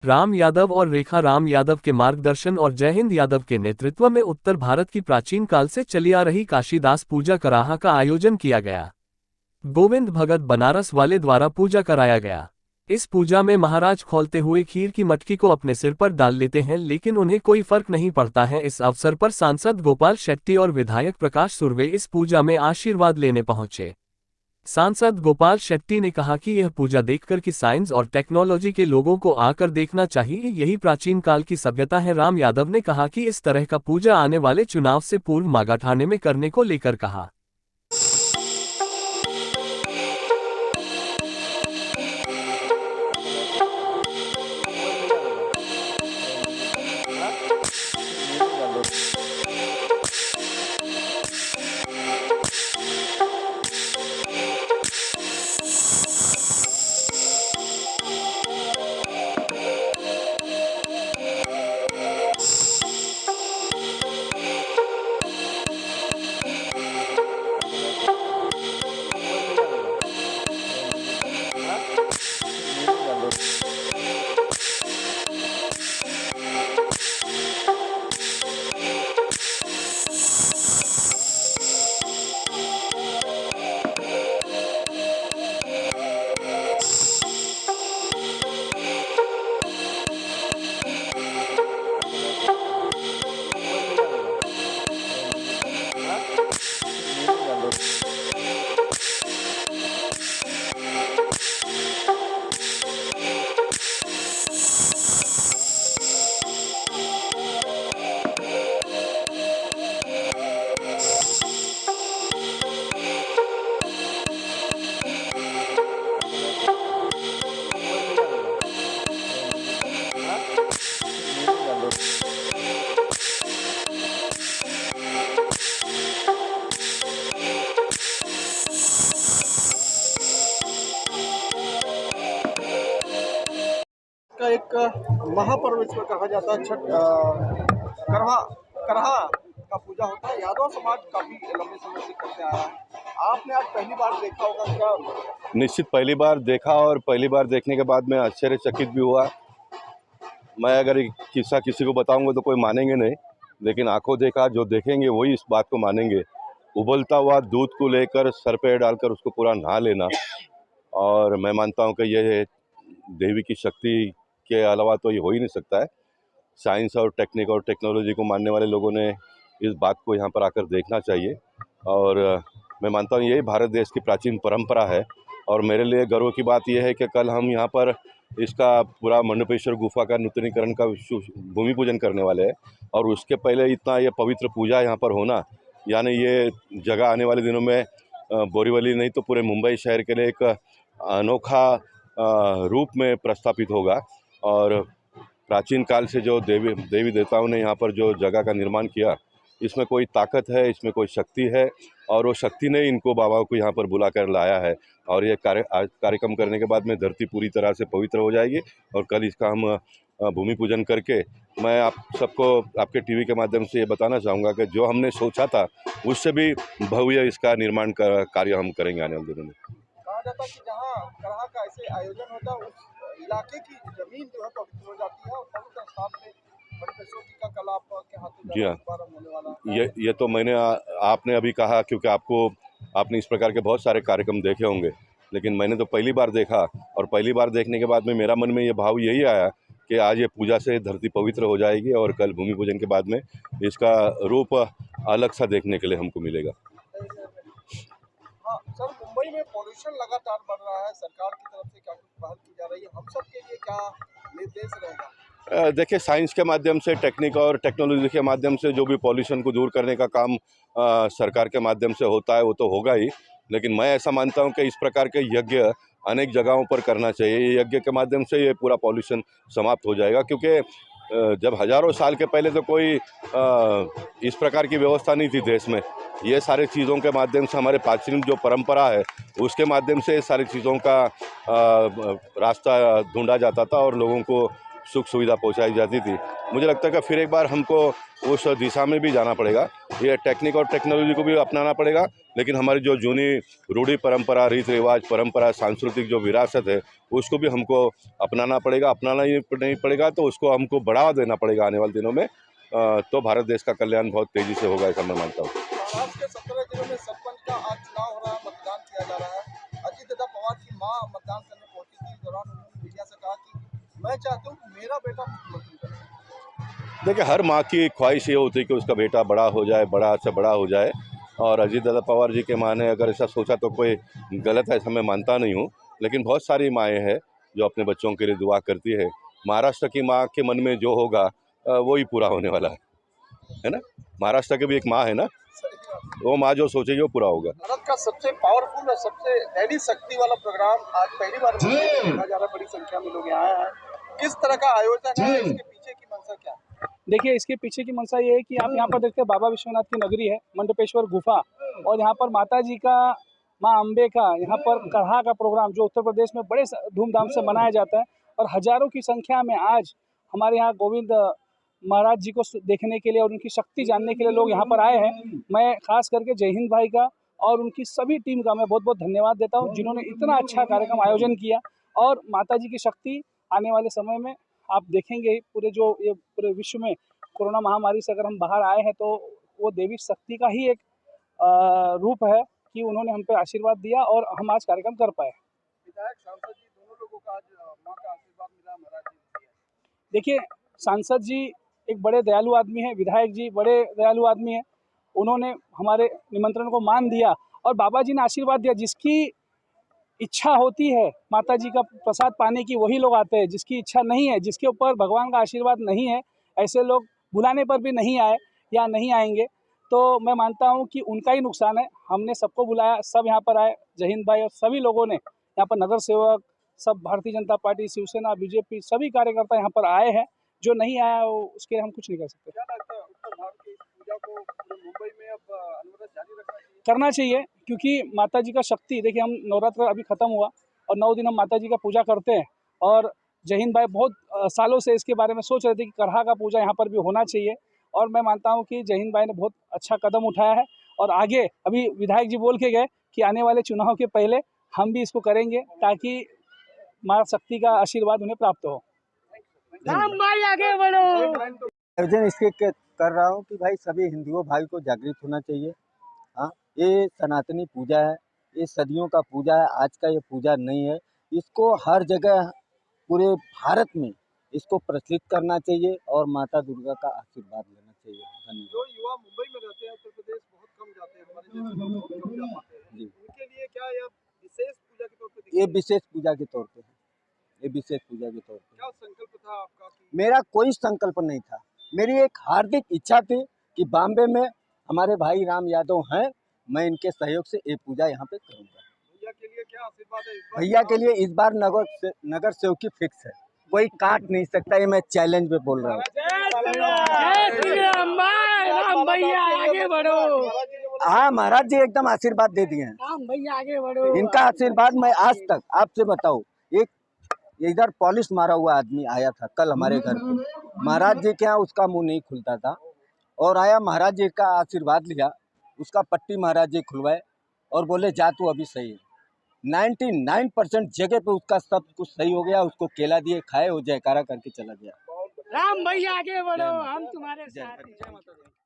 राम यादव और रेखा राम यादव के मार्गदर्शन और जय हिंद यादव के नेतृत्व में उत्तर भारत की प्राचीन काल से चली आ रही काशीदास पूजा कराहा का आयोजन किया गया। गोविंद भगत बनारस वाले द्वारा पूजा कराया गया। इस पूजा में महाराज खोलते हुए खीर की मटकी को अपने सिर पर डाल लेते हैं, लेकिन उन्हें कोई फर्क नहीं पड़ता है। इस अवसर पर सांसद गोपाल शेट्टी और विधायक प्रकाश सुर्वे इस पूजा में आशीर्वाद लेने पहुंचे। सांसद गोपाल शेट्टी ने कहा कि यह पूजा देखकर कि साइंस और टेक्नोलॉजी के लोगों को आकर देखना चाहिए, यही प्राचीन काल की सभ्यता है। राम यादव ने कहा कि इस तरह का पूजा आने वाले चुनाव से पूर्व मागाठाणे में करने को लेकर कहा। का एक महापर्व इसमें कहा जाता है। छठ करहा करहा का पूजा होता है। यादव समाज काफी लंबे समय से करते आया है। आपने आज पहली बार देखा होगा क्या? निश्चित पहली बार देखा, और पहली बार देखने के बाद मैं आश्चर्यचकित भी हुआ। मैं अगर एक किस्सा किसी को बताऊंगा तो कोई मानेंगे नहीं, लेकिन आंखों देखा जो देखेंगे वही इस बात को मानेंगे। उबलता हुआ दूध को लेकर सर पे डालकर उसको पूरा नहा लेना, और मैं मानता हूं कि यह देवी की शक्ति के अलावा तो ये हो ही नहीं सकता है। साइंस और टेक्निक और टेक्नोलॉजी को मानने वाले लोगों ने इस बात को यहाँ पर आकर देखना चाहिए, और मैं मानता हूँ यही भारत देश की प्राचीन परंपरा है। और मेरे लिए गर्व की बात यह है कि कल हम यहाँ पर इसका पूरा मंडपेश्वर गुफा का नूतनीकरण का भूमि पूजन करने वाले हैं, और उसके पहले इतना ये पवित्र पूजा यहाँ पर होना, यानी ये जगह आने वाले दिनों में बोरीवली नहीं तो पूरे मुंबई शहर के लिए एक अनोखा रूप में प्रस्थापित होगा। और प्राचीन काल से जो देवी देवताओं ने यहाँ पर जो जगह का निर्माण किया, इसमें कोई ताकत है, इसमें कोई शक्ति है, और वो शक्ति ने इनको बाबाओं को यहाँ पर बुला कर लाया है। और ये कार्यक्रम करने के बाद में धरती पूरी तरह से पवित्र हो जाएगी, और कल इसका हम भूमि पूजन करके मैं आप सबको आपके टीवी के माध्यम से ये बताना चाहूँगा कि जो हमने सोचा था उससे भी भव्य इसका निर्माण का कार्य हम करेंगे आने वाले दिनों में। कहा जाता है कि जहाँ करहा का ऐसे आयोजन होता है उस इलाके की जमीन जो है पवित्र हो जाती है, और पवित्र स्थान में मंडपेश्वर जी का कल आपके हाथों जी हाँ, प्रारंभ होने वाला है। ये तो मैंने आपने अभी कहा, क्योंकि आपने इस प्रकार के बहुत सारे कार्यक्रम देखे होंगे, लेकिन मैंने तो पहली बार देखा। और पहली बार देखने के बाद में मेरा मन में ये भाव यही आया कि आज ये पूजा से धरती पवित्र हो जाएगी, और कल भूमि पूजन के बाद में इसका रूप अलग सा देखने के लिए हमको मिलेगा। हाँ सर, मुंबई में पॉल्यूशन लगातार बढ़ रहा है, सरकार की तरफ से क्या कुछ पहल की जा रही है? हम सब के लिए क्या निर्देश रहेगा? देखिए, साइंस के माध्यम से, टेक्निक और टेक्नोलॉजी के माध्यम से जो भी पॉल्यूशन को दूर करने का काम सरकार के माध्यम से होता है वो तो होगा ही, लेकिन मैं ऐसा मानता हूं कि इस प्रकार के यज्ञ अनेक जगहों पर करना चाहिए। ये यज्ञ के माध्यम से ये पूरा पॉल्यूशन समाप्त हो जाएगा, क्योंकि जब हज़ारों साल के पहले तो कोई इस प्रकार की व्यवस्था नहीं थी देश में। ये सारी चीज़ों के माध्यम से हमारे प्राचीन जो परंपरा है उसके माध्यम से सारी चीज़ों का रास्ता ढूंढा जाता था, और लोगों को सुख सुविधा पहुंचाई जाती थी। मुझे लगता है कि फिर एक बार हमको उस दिशा में भी जाना पड़ेगा। ये टेक्निक और टेक्नोलॉजी को भी अपनाना पड़ेगा, लेकिन हमारी जो जूनी रूढ़ी परंपरा, रीति रिवाज, परंपरा, सांस्कृतिक जो विरासत है उसको भी हमको अपनाना पड़ेगा। अपनाना ही नहीं पड़ेगा तो उसको हमको बढ़ावा देना पड़ेगा आने वाले दिनों में। तो भारत देश का कल्याण बहुत तेज़ी से होगा, ऐसा मैं मानता हूँ। महाराष्ट्र के 17 जिलों में सरपंच का आज चुनाव हो रहा है, मतदान किया जा रहा है। अजीत दादा पवार की मां मतदान करने पहुंची थी। इस दौरान उन्होंने मीडिया से कहा कि मैं चाहती हूँ कि मेरा बेटा मुख्यमंत्री बने। देखिए, हर माँ की ख्वाहिश ये होती है कि उसका बेटा बड़ा हो जाए, बड़ा से बड़ा हो जाए। और अजीत दादा पवार जी के माँ ने अगर ऐसा सोचा तो कोई गलत है, ऐसा मैं मानता नहीं हूँ। लेकिन बहुत सारी माएँ हैं जो अपने बच्चों के लिए दुआ करती है। महाराष्ट्र की माँ के मन में जो होगा वो ही पूरा होने वाला है ना। महाराष्ट्र की भी एक माँ है ना, वो माँ जो सोचेगी वो पूरा होगा। भारत का सबसे पावरफुल और सबसे दैवी शक्ति वाला प्रोग्राम आज पहली बार मुंबई में देखा जा रहा है। बड़ी संख्या में लोग यहाँ आए हैं। किस तरह का आयोजन है, इसके पीछे की मंशा क्या है? देखिए, इसके पीछे की मंशा ये है कि आप यहाँ पर देखते हैं बाबा विश्वनाथ की नगरी है, मंडपेश्वर गुफा, और यहाँ पर माता जी का, माँ अम्बे का यहाँ पर कढ़ा का प्रोग्राम जो उत्तर प्रदेश में बड़े धूमधाम से मनाया जाता है। और हजारों की संख्या में आज हमारे यहाँ गोविंद महाराज जी को देखने के लिए और उनकी शक्ति जानने के लिए लोग यहाँ पर आए हैं। मैं खास करके जय हिंद भाई का और उनकी सभी टीम का मैं बहुत बहुत धन्यवाद देता हूँ, जिन्होंने इतना अच्छा कार्यक्रम आयोजन किया। और माता जी की शक्ति आने वाले समय में आप देखेंगे, पूरे विश्व में कोरोना महामारी से अगर हम बाहर आए हैं तो वो देवी शक्ति का ही एक रूप है कि उन्होंने हम पे आशीर्वाद दिया और हम आज कार्यक्रम कर पाए। विधायक सांसद जी दोनों लोगों का आज मां का आशीर्वाद मिला, महाराज जी ने दिया। देखिए, सांसद जी एक बड़े दयालु आदमी हैं, विधायक जी बड़े दयालु आदमी हैं। उन्होंने हमारे निमंत्रण को मान दिया और बाबा जी ने आशीर्वाद दिया। जिसकी इच्छा होती है माता जी का प्रसाद पाने की, वही लोग आते हैं। जिसकी इच्छा नहीं है, जिसके ऊपर भगवान का आशीर्वाद नहीं है, ऐसे लोग बुलाने पर भी नहीं आए या नहीं आएंगे। तो मैं मानता हूं कि उनका ही नुकसान है। हमने सबको बुलाया, सब यहाँ पर आए, जय हिंद भाई और सभी लोगों ने यहाँ पर, नगर सेवक सब, भारतीय जनता पार्टी, शिवसेना, बीजेपी, सभी कार्यकर्ता यहाँ पर आए हैं। जो नहीं आया उसके हम कुछ नहीं कर सकते। क्या लगता है उत्तर भारत की इस पूजा को पूरे मुंबई में अब अनवरत जारी रखना चाहिए? करना चाहिए, क्योंकि माता जी का शक्ति, देखिए हम नवरात्र अभी ख़त्म हुआ और 9 दिन हम माता जी का पूजा करते हैं। और जय हिंद भाई बहुत सालों से इसके बारे में सोच रहे थे कि करहा का पूजा यहाँ पर भी होना चाहिए। और मैं मानता हूँ कि जय हिंद भाई ने बहुत अच्छा कदम उठाया है। और आगे अभी विधायक जी बोल के गए कि आने वाले चुनाव के पहले हम भी इसको करेंगे, ताकि माँ शक्ति का आशीर्वाद उन्हें प्राप्त हो। भाई आगे बढ़ो। आयोजन इसके कर रहा हूँ कि भाई सभी हिंदुओं भाई को जागृत होना चाहिए। हाँ, ये सनातनी पूजा है, ये सदियों का पूजा है, आज का ये पूजा नहीं है। इसको हर जगह पूरे भारत में इसको प्रचलित करना चाहिए और माता दुर्गा का आशीर्वाद लेना चाहिए। धन्यवाद। जो युवा मुंबई में रहते हैं, उत्तर प्रदेश बहुत कम जाते हैं, हमारे जैसे लोग बहुत कम जा पाते हैं, जी। उनके लिए क्या यह विशेष पूजा के तौर पे दिखती ये है? विशेष पूजा के तौर पे है, ये विशेष पूजा के तौर पे। क्या संकल्प था आपका कि मेरा कोई संकल्प नहीं था, मेरी एक हार्दिक इच्छा थी कि बॉम्बे में हमारे भाई राम यादव हैं, मैं इनके सहयोग से ये पूजा यहाँ पे करूँगा। भैया के लिए क्या आशीर्वाद है इस बार? भैया के लिए इस बार नगर सेवकी फिक्स है, कोई काट नहीं सकता, ये मैं चैलेंज पे बोल रहा हूँ। जय श्री राम भाई, राम भैया आगे बढ़ो। महाराज जी ने बोला हाँ, महाराज जी एकदम आशीर्वाद दे दिए हैं। राम भैया आगे बढ़ो। इनका आशीर्वाद मैं आज तक आपसे बताऊं, एक इधर पॉलिश मारा हुआ आदमी आया था कल हमारे घर पे, महाराज जी के यहाँ उसका मुंह नहीं खुलता था, और आया महाराज जी का आशीर्वाद लिया, उसका पट्टी महाराज जी खुलवाए और बोले जा तू अभी सही है। 99% जगह पे उसका सब कुछ सही हो गया, उसको केला दिए, खाए, वो जयकारा करके चला गया। राम भैया आगे बढ़ो, हम तुम्हारे साथ हैं।